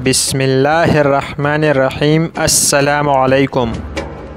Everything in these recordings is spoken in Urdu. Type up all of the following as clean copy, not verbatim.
بسم اللہ الرحمن الرحیم۔ السلام علیکم۔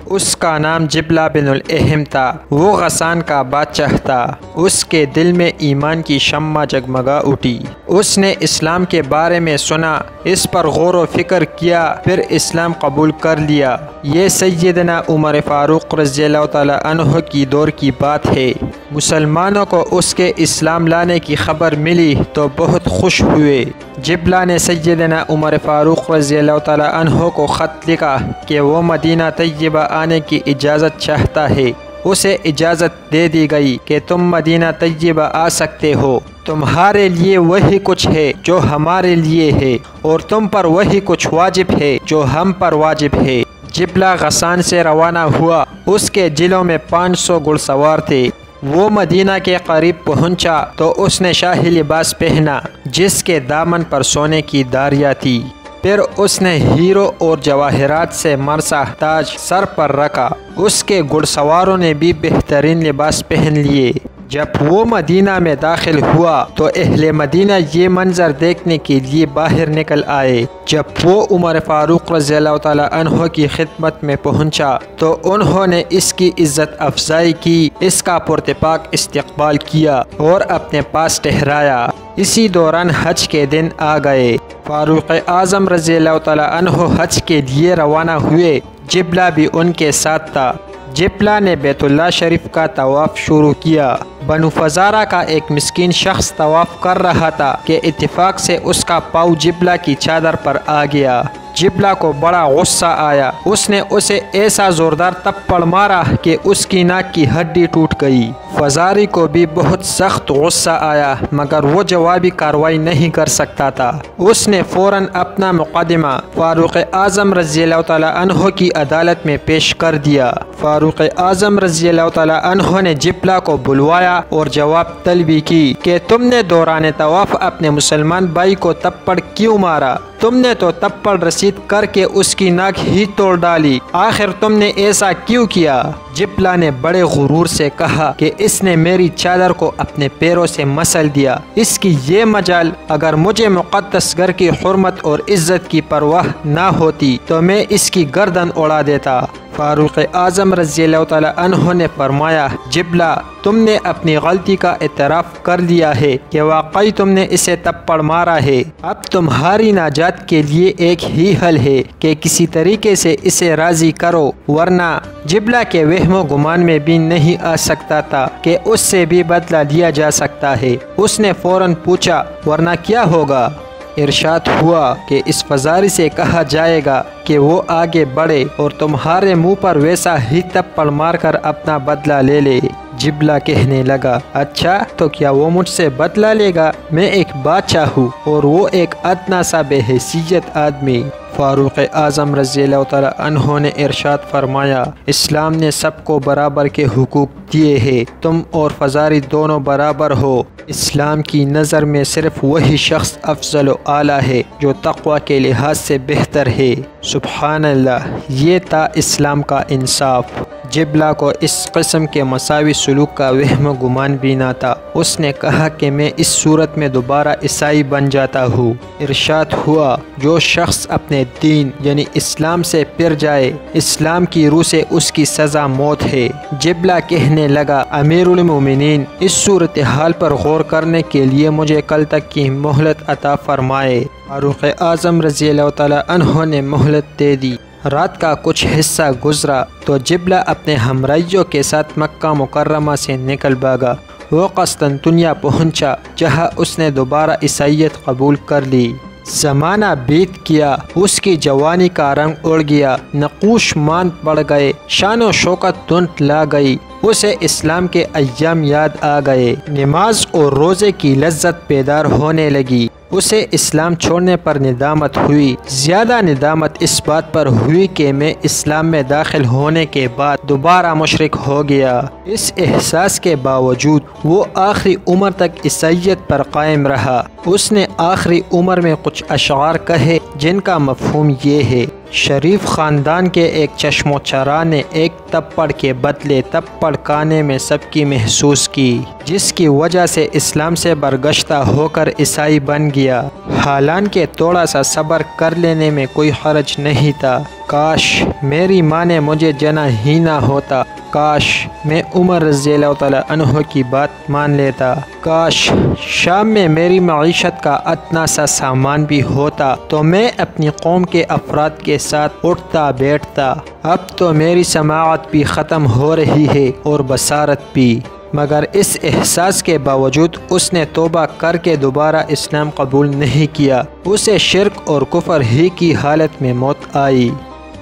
اس کا نام جبلہ بن الاحم تھا۔ وہ غسان کا بادشاہ تھا۔ اس کے دل میں ایمان کی شمع جگمگا اٹھی۔ اس نے اسلام کے بارے میں سنا، اس پر غور و فکر کیا، پھر اسلام قبول کر لیا۔ یہ سیدنا عمر فاروق رضی اللہ تعالیٰ عنہ کی دور کی بات ہے۔ مسلمانوں کو اس کے اسلام لانے کی خبر ملی تو بہت خوش ہوئے۔ جبلہ نے سیدنا عمر فاروق رضی اللہ تعالیٰ عنہ کو خط لکھا کہ وہ مدینہ طیبہ آنے کی اجازت چاہتا ہے۔ اسے اجازت دے دی گئی کہ تم مدینہ طیبہ آ سکتے ہو۔ تمہارے لیے وہی کچھ ہے جو ہمارے لیے ہے، اور تم پر وہی کچھ واجب ہے جو ہم پر واجب ہے۔ جبلہ غسان سے روانہ ہوا۔ اس کے جلوں میں 500 گھڑ سوار تھے۔ وہ مدینہ کے قریب پہنچا تو اس نے شاہی لباس پہنا جس کے دامن پر سونے کی داریاں تھی۔ پھر اس نے ہیروں اور جواہرات سے مرصع تاج سر پر رکھا۔ اس کے گھڑ سواروں نے بھی بہترین لباس پہن لیے۔ جب وہ مدینہ میں داخل ہوا تو اہل مدینہ یہ منظر دیکھنے کے لیے باہر نکل آئے۔ جب وہ عمر فاروق رضی اللہ تعالیٰ عنہ کی خدمت میں پہنچا تو انہوں نے اس کی عزت افزائی کی، اس کا پرتپاک استقبال کیا اور اپنے پاس ٹھہرایا۔ اسی دوران حج کے دن آ گئے۔ فاروق اعظم رضی اللہ تعالیٰ عنہ حج کے لیے روانہ ہوئے۔ جبلہ بھی ان کے ساتھ تھا۔ جبلہ نے بیت اللہ شریف کا طواف شروع کیا۔ بنو فزارہ کا ایک مسکین شخص طواف کر رہا تھا کہ اتفاق سے اس کا پاؤں جبلہ کی چادر پر آ گیا۔ جبلہ کو بڑا غصہ آیا۔ اس نے اسے ایسا زوردار تپڑ مارا کہ اس کی ناک کی ہڈی ٹوٹ گئی۔ فزاری کو بھی بہت سخت غصہ آیا، مگر وہ جوابی کارروائی نہیں کر سکتا تھا۔ اس نے فوراً اپنا مقدمہ فاروق اعظم رضی اللہ تعالیٰ عنہ کی عدالت میں پیش کر دیا۔ فاروق اعظم رضی اللہ تعالیٰ عنہ نے جبلہ کو بلوایا اور جواب طلبی کی کہ تم نے دوران طواف اپنے مسلمان بھائی کو تپڑ کیوں مارا؟ تم نے تو تپڑ رسید کر کے اس کی ناک ہی توڑ ڈالی، آخر تم نے ایسا کیوں کیا؟ جبلہ نے بڑے غرور سے کہا کہ اس نے میری چادر کو اپنے پیروں سے مسل دیا۔ اس کی یہ مجال، اگر مجھے مقدس گھر کی حرمت اور عزت کی پرواہ نہ ہوتی تو میں اس کی گردن اڑا دیتا۔ فاروق اعظم رضی اللہ تعالیٰ عنہ نے فرمایا، جبلہ تم نے اپنی غلطی کا اعتراف کر لیا ہے کہ واقعی تم نے اسے تپڑ مارا ہے۔ اب تمہاری نجات کے لیے ایک ہی حل ہے کہ کسی طریقے سے اسے راضی کرو، ورنہ جبلہ کے وہم و گمان میں بھی نہیں آ سکتا تھا کہ اس سے بھی بدلہ لیا جا سکتا ہے۔ اس نے فوراً پوچھا، ورنہ کیا ہوگا؟ ارشاد ہوا کہ اس فزاری سے کہا جائے گا کہ وہ آگے بڑھے اور تمہارے منہ پر ویسا ہی تپڑ مار کر اپنا بدلہ لے لے۔ جبلہ کہنے لگا، اچھا تو کیا وہ مجھ سے بدلہ لے گا؟ میں ایک بادشاہ ہوں اور وہ ایک ادنا سا بے حیثیت آدمی۔ فاروق اعظم رضی اللہ تعالیٰ عنہ نے ارشاد فرمایا، اسلام نے سب کو برابر کے حقوق دیے ہیں، تم اور فزاری دونوں برابر ہو۔ اسلام کی نظر میں صرف وہی شخص افضل و اعلیٰ ہے جو تقوی کے لحاظ سے بہتر ہے۔ سبحان اللہ، یہ تھا اسلام کا انصاف۔ جبلہ کو اس قسم کے مساوی سلوک کا وہم و گمان بھی نہ تھا۔ اس نے کہا کہ میں اس صورت میں دوبارہ عیسائی بن جاتا ہوں۔ ارشاد ہوا، جو شخص اپنے دین یعنی اسلام سے پھر جائے، اسلام کی روح سے اس کی سزا موت ہے۔ جبلہ کہنے لگا، امیر المومنین، اس صورتحال پر غور کرنے کے لیے مجھے کل تک کی مہلت عطا فرمائے۔ فاروق اعظم رضی اللہ تعالیٰ عنہ نے مہلت دے دی۔ رات کا کچھ حصہ گزرا تو جبلہ اپنے ہمراہیوں کے ساتھ مکہ مکرمہ سے نکل بھاگا۔ وہ قسطنطنیہ پہنچا جہاں اس نے دوبارہ عیسائیت قبول کر لی۔ زمانہ بیت گیا، اس کی جوانی کا رنگ اڑ گیا، نقوش ماند پڑ گئے، شان و شوکت دھند لا گئی۔ اسے اسلام کے ایام یاد آ گئے، نماز اور روزے کی لذت بیدار ہونے لگی۔ اسے اسلام چھوڑنے پر ندامت ہوئی۔ زیادہ ندامت اس بات پر ہوئی کہ میں اسلام میں داخل ہونے کے بعد دوبارہ مشرک ہو گیا۔ اس احساس کے باوجود وہ آخری عمر تک عیسائیت پر قائم رہا۔ اس نے آخری عمر میں کچھ اشعار کہے جن کا مفہوم یہ ہے: شریف خاندان کے ایک چشم و چرا نے ایک تپڑ کے بدلے تپڑ کانے میں سب کی محسوس کی، جس کی وجہ سے اسلام سے برگشتہ ہو کر عیسائی بن گیا۔ حالانکہ تھوڑا سا صبر کر لینے میں کوئی حرج نہیں تھا۔ کاش میری ماں نے مجھے جنا ہی نہ ہوتا، کاش میں عمر رضی اللہ تعالیٰ عنہ کی بات مان لیتا، کاش شام میں میری معیشت کا اتنا سا سامان بھی ہوتا تو میں اپنی قوم کے افراد کے ساتھ اٹھتا بیٹھتا۔ اب تو میری سماعت بھی ختم ہو رہی ہے اور بصارت بھی۔ مگر اس احساس کے باوجود اس نے توبہ کر کے دوبارہ اسلام قبول نہیں کیا۔ اسے شرک اور کفر ہی کی حالت میں موت آئی۔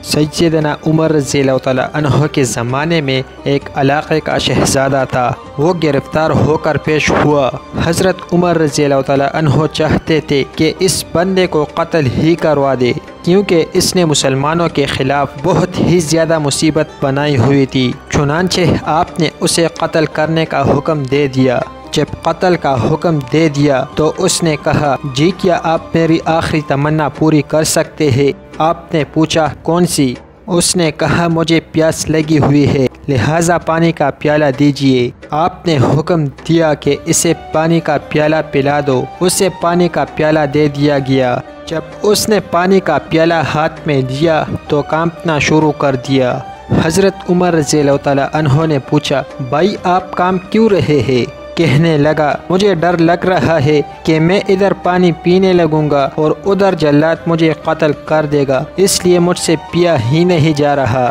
سیدنا عمر رضی اللہ تعالیٰ عنہ کے زمانے میں ایک علاقے کا شہزادہ تھا۔ وہ گرفتار ہو کر پیش ہوا۔ حضرت عمر رضی اللہ تعالیٰ عنہ چاہتے تھے کہ اس بندے کو قتل ہی کروا دے، کیونکہ اس نے مسلمانوں کے خلاف بہت ہی زیادہ مصیبت بنائی ہوئی تھی۔ چنانچہ آپ نے اسے قتل کرنے کا حکم دے دیا۔ جب قتل کا حکم دے دیا تو اس نے کہا، جی کیا آپ میری آخری تمنا پوری کر سکتے ہیں؟ آپ نے پوچھا، کون سی؟ اس نے کہا، مجھے پیاس لگی ہوئی ہے، لہٰذا پانی کا پیالہ دیجیے۔ آپ نے حکم دیا کہ اسے پانی کا پیالہ پلا دو۔ اسے پانی کا پیالہ دے دیا گیا۔ جب اس نے پانی کا پیالہ ہاتھ میں لیا تو کانپنا شروع کر دیا۔ حضرت عمر رضی اللہ تعالیٰ عنہ نے پوچھا، بھائی آپ کانپ کیوں رہے ہیں؟ کہنے لگا، مجھے ڈر لگ رہا ہے کہ میں ادھر پانی پینے لگوں گا اور ادھر جلاد مجھے قتل کر دے گا، اس لیے مجھ سے پیا ہی نہیں جا رہا۔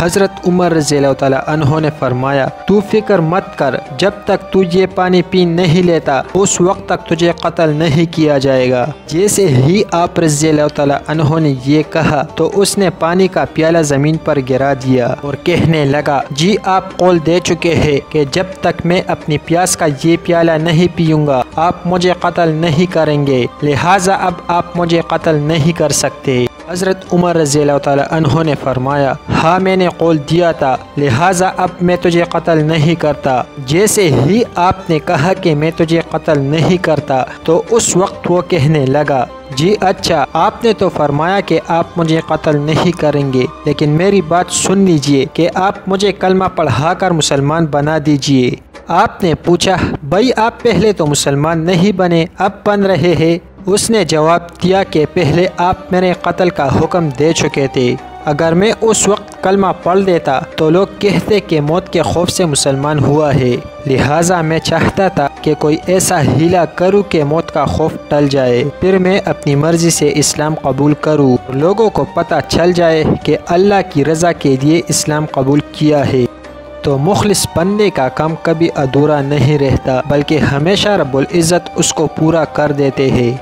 حضرت عمر رضی اللہ تعالیٰ عنہ نے فرمایا، تو فکر مت کر، جب تک تو یہ پانی پی نہیں لیتا اس وقت تک تجھے قتل نہیں کیا جائے گا۔ جیسے ہی آپ رضی اللہ تعالیٰ عنہ نے یہ کہا تو اس نے پانی کا پیالہ زمین پر گرا دیا اور کہنے لگا، جی آپ قول دے چکے ہیں کہ جب تک میں اپنی پیاس کا یہ پیالہ نہیں پیوں گا آپ مجھے قتل نہیں کریں گے، لہٰذا اب آپ مجھے قتل نہیں کر سکتے۔ حضرت عمر رضی اللہ تعالیٰ عنہ نے فرمایا، ہاں میں نے قول دیا تھا، لہٰذا اب میں تجھے قتل نہیں کرتا۔ جیسے ہی آپ نے کہا کہ میں تجھے قتل نہیں کرتا تو اس وقت وہ کہنے لگا، جی اچھا، آپ نے تو فرمایا کہ آپ مجھے قتل نہیں کریں گے، لیکن میری بات سن لیجئے کہ آپ مجھے کلمہ پڑھا کر مسلمان بنا دیجئے۔ آپ نے پوچھا، بھائی آپ پہلے تو مسلمان نہیں بنے، اب بن رہے ہیں؟ اس نے جواب دیا کہ پہلے آپ میرے قتل کا حکم دے چکے تھے، اگر میں اس وقت کلمہ پڑھ دیتا تو لوگ کہتے کہ موت کے خوف سے مسلمان ہوا ہے، لہٰذا میں چاہتا تھا کہ کوئی ایسا ہیلا کروں کہ موت کا خوف ٹل جائے، پھر میں اپنی مرضی سے اسلام قبول کروں، لوگوں کو پتہ چل جائے کہ اللہ کی رضا کے لیے اسلام قبول کیا ہے۔ تو مخلص بندے کا کام کبھی ادھورا نہیں رہتا، بلکہ ہمیشہ رب العزت اس کو پورا کر دیتے ہیں۔